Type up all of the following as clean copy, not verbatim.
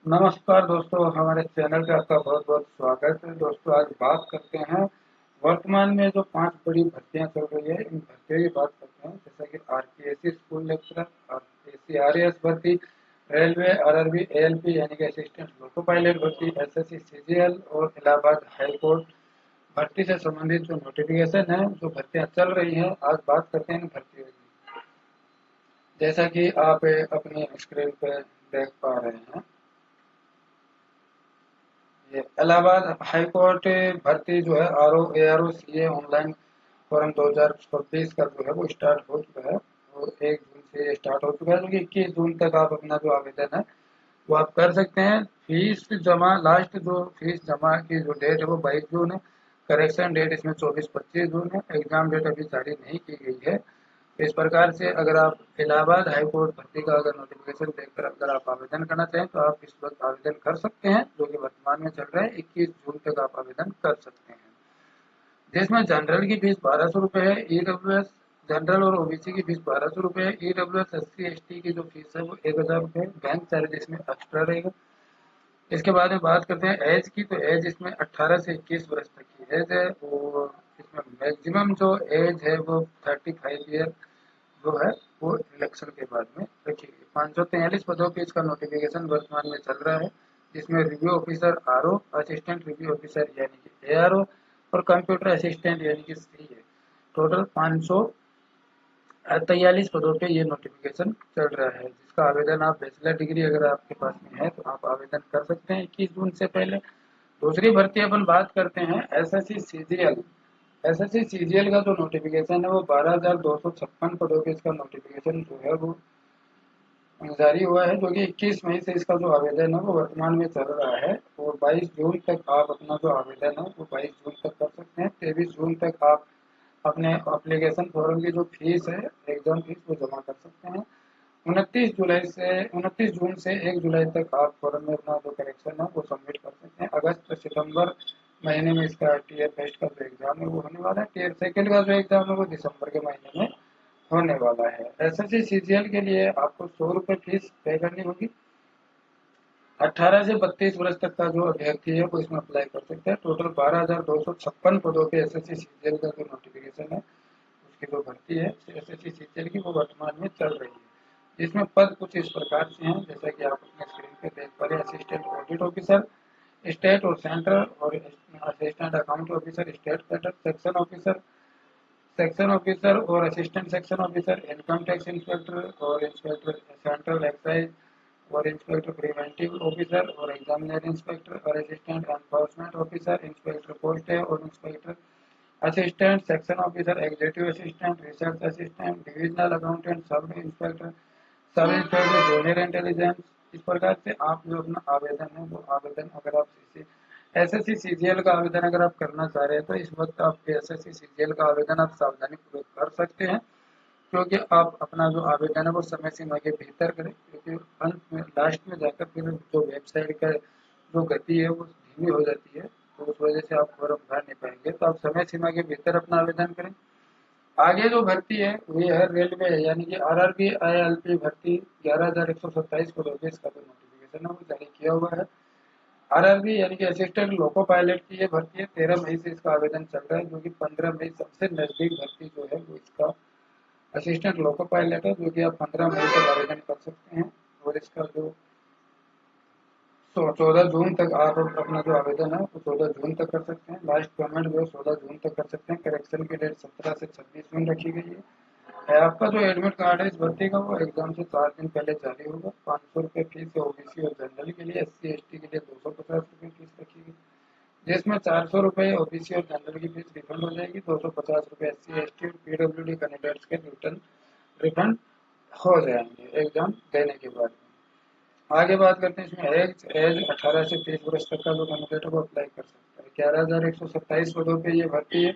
नमस्कार दोस्तों, हमारे चैनल पे आपका बहुत बहुत स्वागत है। दोस्तों, आज बात करते हैं वर्तमान में जो 5 बड़ी भर्तियां चल रही है, इन भर्तियों की बात करते हैं। जैसा कि RPSC school lecturer, RPSC RAS भर्ती, रेलवे आरआरबी एएलपी यानी कि असिस्टेंट लोको पायलट भर्ती, एसएससी सीजीएल और इलाहाबाद हाई कोर्ट भर्ती से संबंधित जो नोटिफिकेशन है, जो भर्तियां चल रही हैं, आज बात करते हैं इन भर्तियों की। जैसा कि आप अपनी स्क्रीन पे देख पा रहे हैं, ये इलाहाबाद हाई कोर्ट भर्ती जो है R O A R O C A online form 2026 का जो है वो स्टार्ट हो चुका है। वो 1 जून से स्टार्ट हो चुका है, जो कि 21 जून तक आप अपना जो आवेदन है वो आप कर सकते हैं। फीस जमा लास्ट जो फीस जमा की जो डेट है वो 22 जून है। करेक्शन डेट इसमें 24-25 जून है। एग्जाम डेट अभी जारी नहीं की गई है। इस प्रकार से अगर आप इलाहाबाद हाई कोर्ट भर्ती का अगर नोटिफिकेशन देखकर अगर आप आवेदन करना चाहें तो आप इस वक्त आवेदन कर सकते हैं, जो कि वर्तमान में चल रहा है। 21 जून तक आप आवेदन कर सकते हैं। जिसमें जनरल की फीस 1200 रुपये है, ईडब्ल्यूएस जनरल और ओबीसी की फीस 1200 रुपये है, ईडब्ल्यूएस एससी एसटी की जो फीस है वो 1000 रुपये, बैंक चार्ज इसमें एक्स्ट्रा रहेगा। इसके बाद में बात करते हैं एज की, तो एज इसमें 18 से 21 वर्ष तक की एज है। और इसमें मैक्सिमम जो एज है वो 35 ईयर जो है वो इलेक्शन के बाद में रखी गई। 543 पदों पे इसका नोटिफिकेशन वर्तमान में चल रहा है, जिसमें review officer RO, assistant review officer यानी कि एआरओ और कंप्यूटर असिस्टेंट यानी कि सीए, टोटल 543 पदों पे ये नोटिफिकेशन चल रहा है। जिसका आवेदन आप बैचलर डिग्री अगर आपके पास में है तो आप आवेदन कर सकते हैं 21 जून से पहले। दूसरी भर्ती अपन बात करते हैं एसएससी सीजीएल। एसएससी सीजीएल का जो नोटिफिकेशन है वो 12,256 पदों पे इसका नोटिफिकेशन जो है वो जारी हुआ है, जो कि 21 मई से इसका जो आवेदन है वो वर्तमान में चल रहा है। और 22 जून तक आप अपना जो आवेदन है वो 22 जून तक कर सकते हैं। 23 जून तक आप अपने एप्लीकेशन फॉर्म की जो फीस है, एग्जाम फीस, वो जमा कर सकते हैं। 29 जून से 1 जुलाई तक आप फॉर्म में अपना जो करेक्शन है वो सबमिट कर सकते हैं। अगस्त सितंबर महीने में इसका टीयर फर्स्ट का जो एग्जाम है वो होने वाला है। टीयर सेकंड का जो एग्जाम है वो दिसंबर के महीने में होने वाला है। एसएससी सीजीएल के लिए आपको 100 रुपये फीस पे करनी होगी। 18 से 32 वर्ष तक का जो अभ्यर्थी है वो इसमें अप्लाई कर सकते हैं। टोटल 12,256 पदों पे एसएससी सीजीएल का जो नोटिफिकेशन है, उसकी जो भर्ती है एसएससी सीजीएल की, वो वर्तमान में चल रही है। इसमें पद कुछ इस प्रकार से हैं, जैसा कि आप अपने स्क्रीन पे देख पा रहे हैं। असिस्टेंट ऑडिट ऑफिसर स्टेट और सेंट्रल, और assistant account officer state cadre, section officer और assistant section officer, income tax inspector और इंस्पेक्टर सेंट्रल एक्साइज और इंस्पेक्टर प्रिवेंटिव ऑफिसर और एग्जामिनर इंस्पेक्टर और assistant enforcement officer, inspector post है और inspector assistant section officer, executive assistant, research assistant, divisional accountant, sub inspector junior intelligence. इस प्रकार से आप जो अपना आवेदन है वो आवेदन अगर आप एसएससी सीजीएल का आवेदन अगर आप करना चाह रहे हैं तो इस वक्त आप एसएससी सीजीएल का आवेदन आप सावधानी पूर्वक कर सकते हैं, क्योंकि आप अपना जो आवेदन है वो समय सीमा के भीतर करें। क्योंकि अंत में लास्ट में जाकर फिर जो वेबसाइट का जो गति है वो धीमी हो जाती है, तो उस वजह से आप फॉर्म भर नहीं पाएंगे। तो आप समय सीमा के भीतर अपना आवेदन करें। आगे जो भर्ती है वो है रेलवे यानी कि आरआरबी आईएलपी भर्ती। 11,127 पदों पे इसका जो नोटिफिकेशन है वो जारी किया हुआ है। आरआरबी यानी कि असिस्टेंट लोको पायलट की ये भर्ती है। 13 मई से इसका आवेदन चल रहा है, जो कि 15 मई सबसे नजदीक भर्ती जो है वो इसका असिस्टेंट लोको पायलट है, जो कि आप 15 मई तक आवेदन कर सकते हैं। और इसका जो 14 जून तक आप अपना जो आवेदन है वो 14 जून तक कर सकते हैं। लास्ट पेमेंट जो है 16 जून तक कर सकते हैं। करेक्शन की डेट 17 से 26 जून रखी गई है। आपका जो एडमिट कार्ड है इस भर्ती का वो एग्जाम से 4 दिन पहले जारी होगा। 500 रुपये फीस है ओबीसी और जनरल के लिए। एससी एसटी के लिए 250 रुपये फीस रखी गई, जिसमें 400 रुपये ओबीसी और जनरल की फीस रिफंड हो जाएगी। 250 रुपये एससी एसटी और पीडब्ल्यूडी कैंडिडेट्स के रिटर्न रिफंड हो जाएंगे एग्जाम देने के बाद। आगे बात करते हैं इसमें एज एज 18 से 30 वर्ष तक का जो कैंडिडेट है वो अप्लाई कर सकता है। 11,127 पदों पे ये भर्ती है,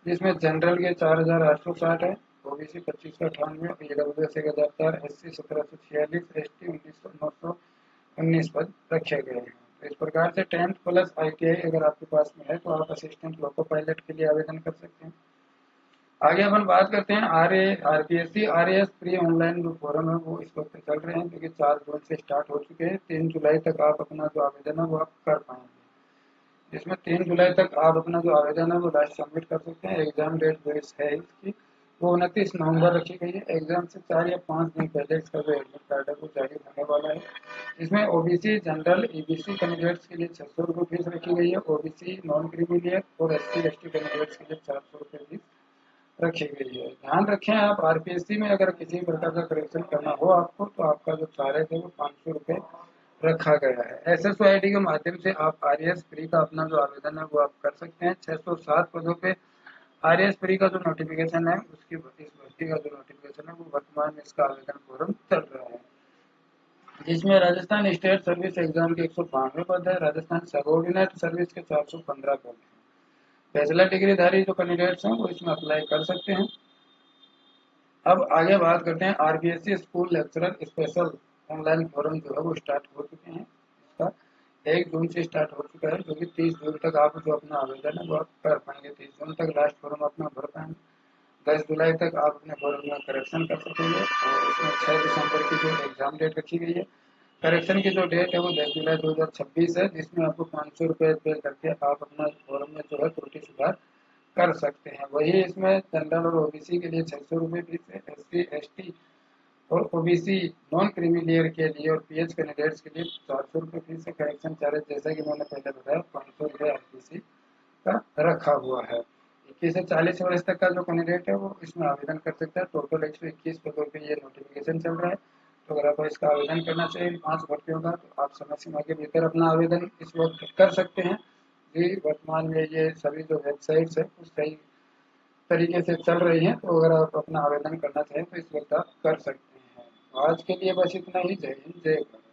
जिसमें जनरल के 4,860 है, ओबीसी 2598, ईडब्ल्यूएस 1,004, एससी 1,746, एसटी 19 पद रखे गए हैं। तो इस प्रकार से 10th प्लस आईटीआई अगर आपके पास में है तो आप असिस्टेंट लोको पायलट के लिए आवेदन कर सकते हैं। आगे अपन बात करते हैं आरपीएससी आरएएस प्री ऑनलाइन जो फोरम है वो इस वक्त चल रहे हैं, क्योंकि 4 जून से स्टार्ट हो चुके हैं। 3 जुलाई तक आप अपना जो आवेदन है वो आप कर पाएंगे। इसमें 3 जुलाई तक आप अपना जो आवेदन है वो लास्ट सबमिट कर सकते हैं। एग्जाम डेट जो है इसकी वो 29 नवंबर रखी गई है। एग्जाम से 4 या 5 दिन पहले इसका जो एडमिट कार्ड है वो जारी होने वाला है। इसमें ओबीसी जनरल ईबीसी कैंडिडेट्स के लिए 600 रुपये फीस रखी गई है। ओबीसी नॉन क्रीमिलियर और एससी/एसटी कैंडिडेट्स के लिए 400 रुपये फीस रखी गई है। ध्यान रखें, आप आरपीएससी में अगर किसी प्रकार का करेक्शन करना हो आपको, तो आपका जो चार्ज है वो 500 रुपये रखा गया है। SSOID के माध्यम से आप आरएएस प्री का अपना जो आवेदन है वो आप कर सकते हैं। 607 पदों पे आरएएस प्री का जो नोटिफिकेशन है उसकी इस भर्ती का जो नोटिफिकेशन है वो वर्तमान में इसका आवेदन फोरम चल रहा है, जिसमें राजस्थान स्टेट सर्विस एग्जाम के 192 पद है। राजस्थान सबऑर्डिनेट सर्विस के 415 पद है। बैचलर डिग्रीधारी जो कैंडिडेट्स हैं वो इसमें अप्लाई कर सकते हैं। अब आगे बात करते हैं RBSC school lecturer special online form जो है वो स्टार्ट हो चुके हैं। इसका 1 जून से स्टार्ट हो चुका है, जो कि 30 जून तक आप जो अपना आवेदन है वो आप कर पाएंगे। 30 जून तक लास्ट फॉर्म अपना भर पाएंगे। 10 जुलाई तक आप अपने फॉर्म में करेक्शन कर सकेंगे, और इसमें 6 दिसंबर की जो एग्जाम डेट रखी गई है। करेक्शन की जो डेट है वो 10 जुलाई 2026 है, जिसमें आपको 500 रुपये पे करके आप अपना फॉर्म में जो है त्रुटि सुधार कर सकते हैं। वही इसमें जनरल और ओबीसी के लिए 600 रुपये फीस है। SC/ST और ओबीसी नॉन क्रीमी लेयर के लिए और पीएच कैंडिडेट्स के लिए 400 रुपये फीस है। करेक्शन चार्ज जैसा कि मैंने पहले बताया 500 रुपये आरपीसी का रखा हुआ है। 21 से 40 वर्ष तक का जो कैंडिडेट है वो इसमें आवेदन कर सकता है। टोटल 121 पदों पे ये नोटिफिकेशन चल रहा है। तो अगर आपको इसका आवेदन करना चाहिए 5 भर्तियों का, तो आप समय सीमा के भीतर अपना आवेदन इस वक्त कर सकते हैं। जी, वर्तमान में ये सभी जो वेबसाइट्स है वो सही तरीके से चल रही हैं, तो अगर आप अपना आवेदन करना चाहें तो इस वक्त आप कर सकते हैं। आज के लिए बस इतना ही। जय हिंद, जय भारत।